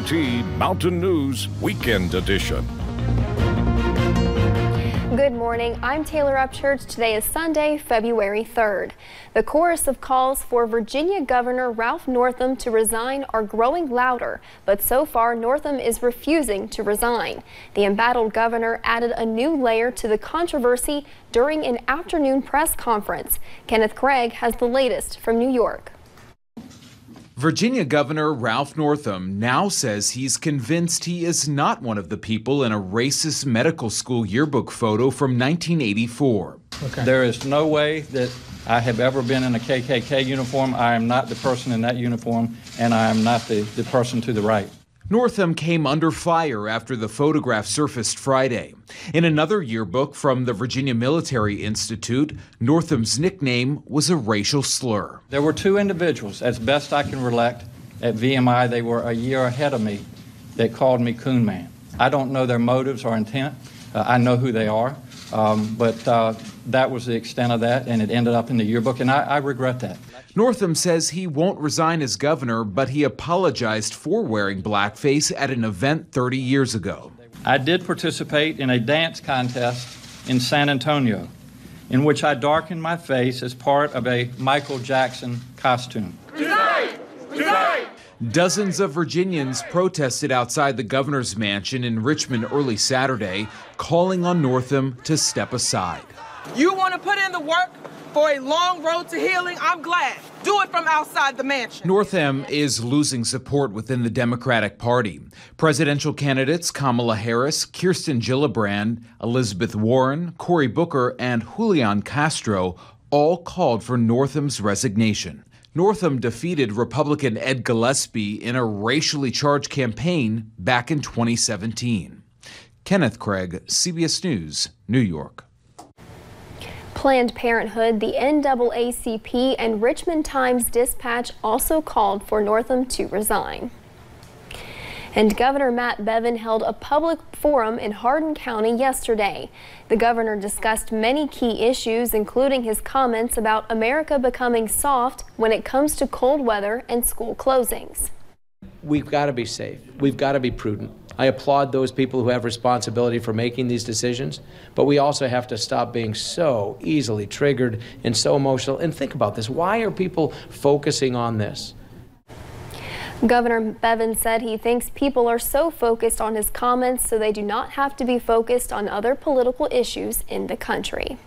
WSBT Mountain News Weekend Edition. Good morning, I'm Taylor Upchurch. Today is Sunday, February 3rd. The chorus of calls for Virginia Governor Ralph Northam to resign are growing louder, but so far Northam is refusing to resign. The embattled governor added a new layer to the controversy during an afternoon press conference. Kenneth Craig has the latest from New York. Virginia Governor Ralph Northam now says he's convinced he is not one of the people in a racist medical school yearbook photo from 1984. Okay. There is no way that I have ever been in a KKK uniform. I am not the person in that uniform, and I am not the person to the right. Northam came under fire after the photograph surfaced Friday. In another yearbook from the Virginia Military Institute, Northam's nickname was a racial slur. There were two individuals, as best I can recollect, at VMI. They were a year ahead of me that called me Coon Man. I don't know their motives or intent. I know who they are, but that was the extent of that, and it ended up in the yearbook, and I regret that. Northam says he won't resign as governor, but he apologized for wearing blackface at an event 30 years ago. I did participate in a dance contest in San Antonio, in which I darkened my face as part of a Michael Jackson costume. Tonight! Tonight! Dozens of Virginians protested outside the governor's mansion in Richmond early Saturday, calling on Northam to step aside. You want to put in the work for a long road to healing? I'm glad. Do it from outside the mansion. Northam is losing support within the Democratic Party. Presidential candidates Kamala Harris, Kirsten Gillibrand, Elizabeth Warren, Cory Booker, and Julian Castro all called for Northam's resignation. Northam defeated Republican Ed Gillespie in a racially charged campaign back in 2017. Kenneth Craig, CBS News, New York. Planned Parenthood, the NAACP, and Richmond Times-Dispatch also called for Northam to resign. And Governor Matt Bevin held a public forum in Hardin County yesterday. The governor discussed many key issues, including his comments about America becoming soft when it comes to cold weather and school closings. We've got to be safe. We've got to be prudent. I applaud those people who have responsibility for making these decisions, but we also have to stop being so easily triggered and so emotional. And think about this. Why are people focusing on this? Governor Bevin said he thinks people are so focused on his comments so they do not have to be focused on other political issues in the country.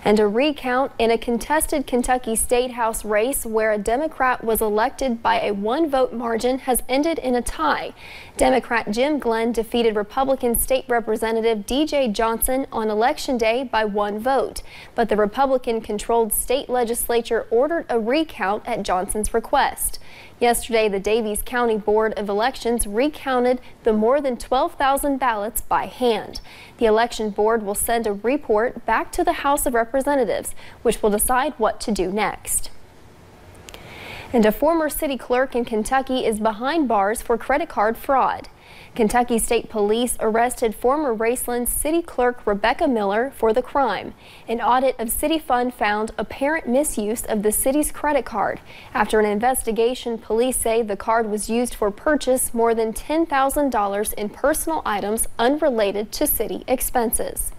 And a recount in a contested Kentucky State House race where a Democrat was elected by a one-vote margin has ended in a tie. Democrat Jim Glenn defeated Republican State Representative DJ Johnson on Election Day by one vote, but the Republican-controlled state legislature ordered a recount at Johnson's request. Yesterday, the Daviess County Board of Elections recounted the more than 12,000 ballots by hand. The election board will send a report back to the House of Representatives, which will decide what to do next. And a former city clerk in Kentucky is behind bars for credit card fraud. Kentucky State Police arrested former Raceland City Clerk Rebecca Miller for the crime. An audit of city fund found apparent misuse of the city's credit card. After an investigation, police say the card was used for purchase more than $10,000 in personal items unrelated to city expenses.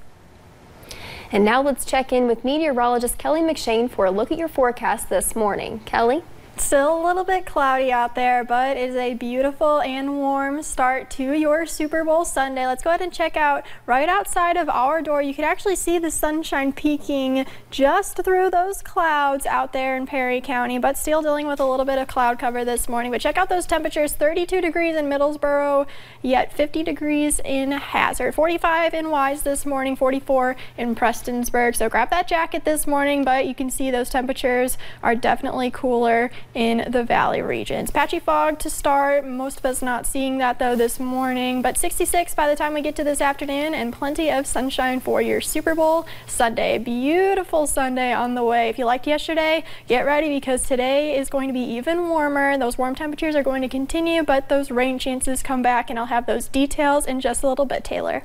And now let's check in with meteorologist Kelly McShane for a look at your forecast this morning. Kelly? Still a little bit cloudy out there, but it is a beautiful and warm start to your Super Bowl Sunday. Let's go ahead and check out right outside of our door. You can actually see the sunshine peeking just through those clouds out there in Perry County, but still dealing with a little bit of cloud cover this morning. But check out those temperatures: 32 degrees in Middlesboro, yet 50 degrees in Hazard, 45 in Wise this morning, 44 in Prestonsburg. So grab that jacket this morning, but you can see those temperatures are definitely cooler in the valley regions. Patchy fog to start. Most of us not seeing that though this morning, but 66 by the time we get to this afternoon, and plenty of sunshine for your Super Bowl Sunday. Beautiful Sunday on the way. If you liked yesterday, get ready because today is going to be even warmer. Those warm temperatures are going to continue, but those rain chances come back, and I'll have those details in just a little bit. Taylor.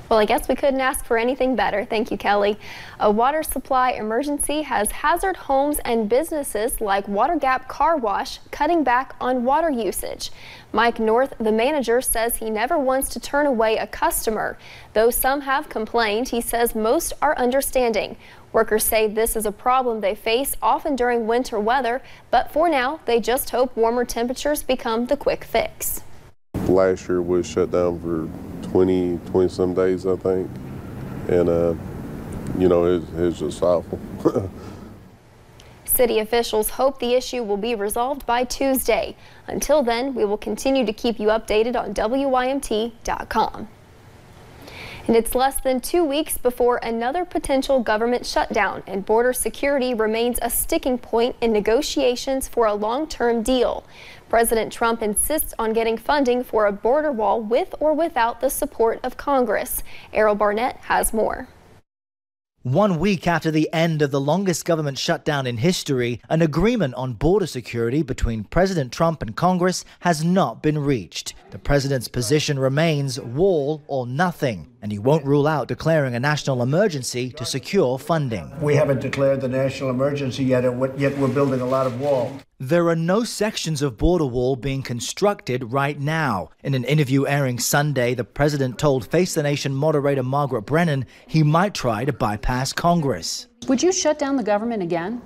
Well, I guess we couldn't ask for anything better. Thank you, Kelly. A water supply emergency has Hazard homes and businesses like Water Gap Car Wash cutting back on water usage. Mike North, the manager, says he never wants to turn away a customer. Though some have complained, he says most are understanding. Workers say this is a problem they face often during winter weather, but for now, they just hope warmer temperatures become the quick fix. Last year was shut down for 20 some days, I think, and you know, it's just awful. City officials hope the issue will be resolved by Tuesday. Until then, we will continue to keep you updated on WYMT.com. And it's less than 2 weeks before another potential government shutdown, and border security remains a sticking point in negotiations for a long-term deal. President Trump insists on getting funding for a border wall with or without the support of Congress. Errol Barnett has more. 1 week after the end of the longest government shutdown in history, an agreement on border security between President Trump and Congress has not been reached. The president's position remains wall or nothing, and he won't rule out declaring a national emergency to secure funding. We haven't declared the national emergency yet we're building a lot of wall. There are no sections of border wall being constructed right now. In an interview airing Sunday, the president told Face the Nation moderator Margaret Brennan he might try to bypass Congress. Would you shut down the government again?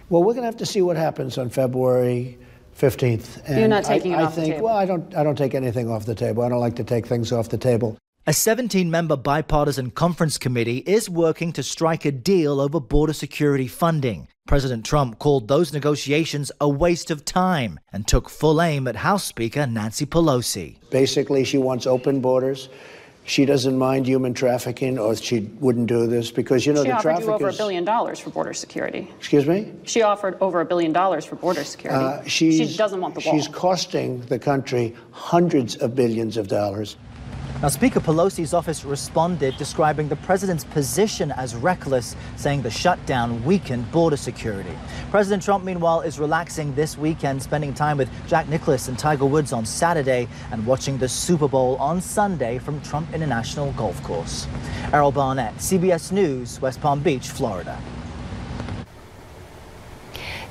Well, we're going to have to see what happens on February 15th. And you're not taking it off the table? Well, I don't take anything off the table. I don't like to take things off the table. A 17-member bipartisan conference committee is working to strike a deal over border security funding. President Trump called those negotiations a waste of time and took full aim at House Speaker Nancy Pelosi. Basically, she wants open borders. She doesn't mind human trafficking, or she wouldn't do this because, you know, the traffic She offered you over $1 billion for border security. Excuse me? She offered over $1 billion for border security. She doesn't want the wall. She's costing the country hundreds of billions of dollars. Now, Speaker Pelosi's office responded, describing the president's position as reckless, saying the shutdown weakened border security. President Trump, meanwhile, is relaxing this weekend, spending time with Jack Nicklaus and Tiger Woods on Saturday and watching the Super Bowl on Sunday from Trump International Golf Course. Errol Barnett, CBS News, West Palm Beach, Florida.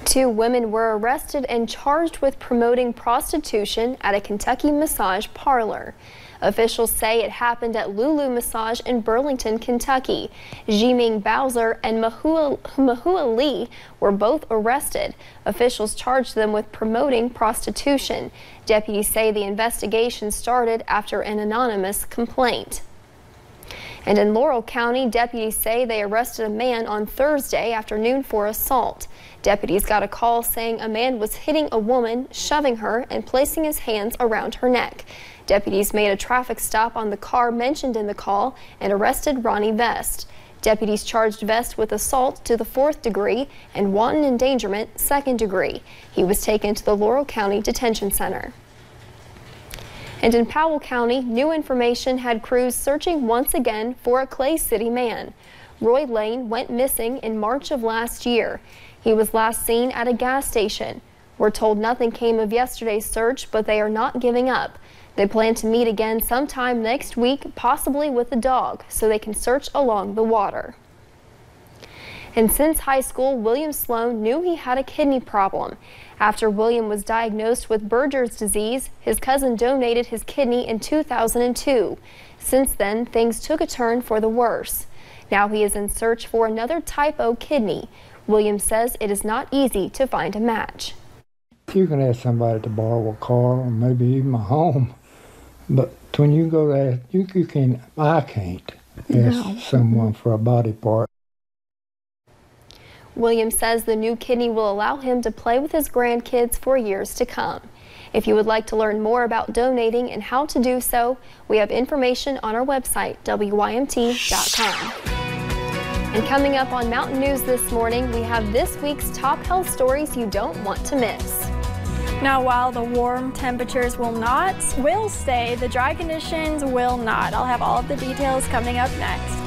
2 women were arrested and charged with promoting prostitution at a Kentucky massage parlor. Officials say it happened at Lulu Massage in Burlington, Kentucky. Jiming Bowser and Mahua Lee were both arrested. Officials charged them with promoting prostitution. Deputies say the investigation started after an anonymous complaint. And in Laurel County, deputies say they arrested a man on Thursday afternoon for assault. Deputies got a call saying a man was hitting a woman, shoving her, and placing his hands around her neck. Deputies made a traffic stop on the car mentioned in the call and arrested Ronnie Vest. Deputies charged Vest with assault to the 4th degree and wanton endangerment 2nd degree. He was taken to the Laurel County Detention Center. And in Powell County, new information had crews searching once again for a Clay City man. Roy Lane went missing in March of last year. He was last seen at a gas station. We're told nothing came of yesterday's search, but they are not giving up. They plan to meet again sometime next week, possibly with a dog, so they can search along the water. And since high school, William Sloan knew he had a kidney problem. After William was diagnosed with Berger's disease, his cousin donated his kidney in 2002. Since then, things took a turn for the worse. Now he is in search for another type O kidney. William says it is not easy to find a match. You can ask somebody to borrow a car or maybe even a home, but when you go there, you can't, I can't ask someone for a body part. William says the new kidney will allow him to play with his grandkids for years to come. If you would like to learn more about donating and how to do so, we have information on our website, WYMT.com. And coming up on Mountain News this morning, we have this week's top health stories you don't want to miss. Now, while the warm temperatures will stay, the dry conditions will not. I'll have all of the details coming up next.